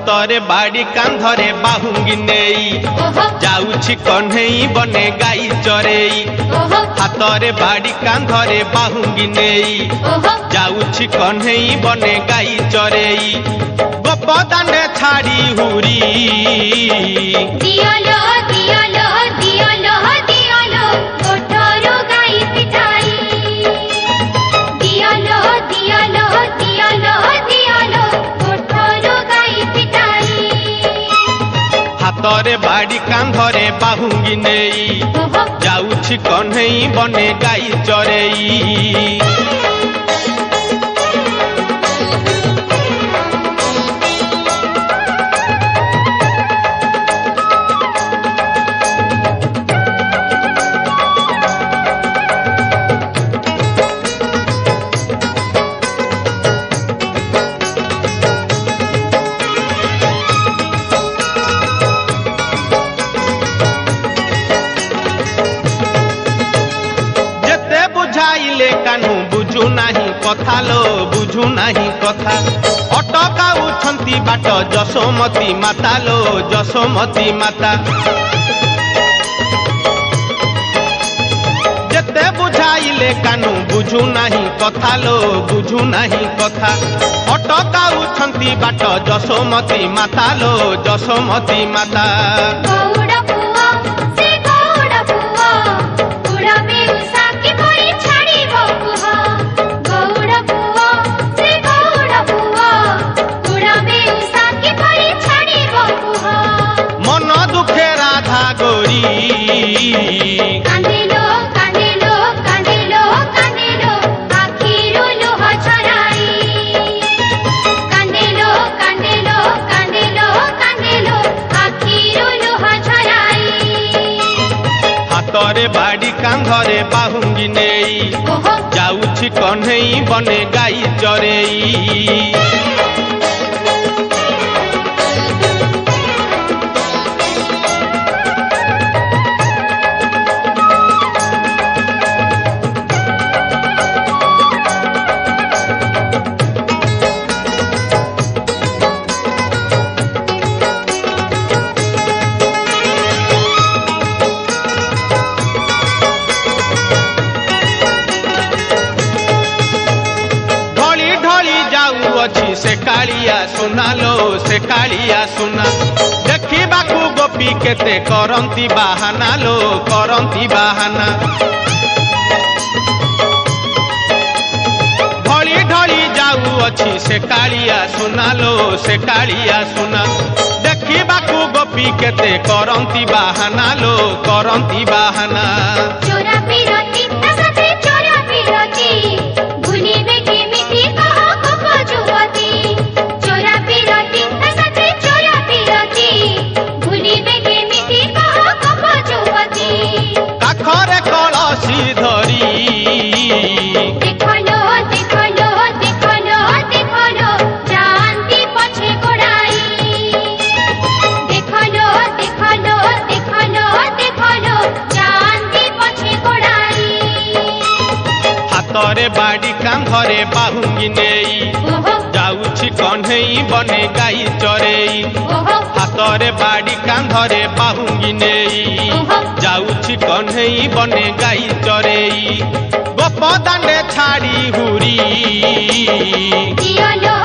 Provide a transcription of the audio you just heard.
हातरे बाड़ी कांधरे बाहुंगी नेई जाउछि कन्हई बने गाई चरेई हातरे बाड़ी कांधरे बाहुंगी नेई जाउछि कन्हई बने गाई चरेई गोपदाने छाड़ी हुरी दियालो दियालो दियालो दियालो गोठरो गाई पिटाई दियालो दियालो दियालो दियालो गोठरो गाई पिटाई हातरे बाड़ी कांधरे बाहुंगी नेई जाउछि कन्हई बने गाई चरेई कानू बुझू नाही कथा लो बुझू नाही कथा अटकाउछंती बाट जशोमती माता लो जशोमती माता जेते बुझाइले कानू बुझू नाही कथा लो बुझू नाही कथा अटकाउछंती बाट जशोमती माता लो जशोमती माता कांदिलो कांदिलो कांदिलो कांदिलो आखिरो लोह झराई कांदिलो कांदिलो कांदिलो कांदिलो आखिरो लोह झराई हातरे बाड़ी कांधरे बाहुंगी नेई जाउछि कन्हई बने गाई चरेई से कालिया सुना लो से कालिया सुना देखिबाकू गोपी केते करंती बाहाना लो करंती बाहाना ढली ढली जाऊ अछि से कालिया सुना लो से कालिया सुना देखिबाकू गोपी केते करंती बाहाना लो करंती बाहाना चोरा पिरती तसते चोरा पिरती भूलिबे केमिति कहो कोको जुवती चोरा पिरती तसते चोरा पिरती भूलिबे केमिति कहो कोको जुवती काखरे कलसी धरी देखलो देखलो देखलो देखलो जानती पछे गोड़ाई देखलो देखलो देखलो देखलो जानती पछे गोड़ाई हातरे बाड़ी कांधरे बाहुंगी नेई जाउछि कन्हई बने गाई चरेई हातरे बाड़ी कांधरे बाहुंगी नेई जाउछि कन्हई बने गाई चरेई गोपदाने छाड़ी हुरी दियालो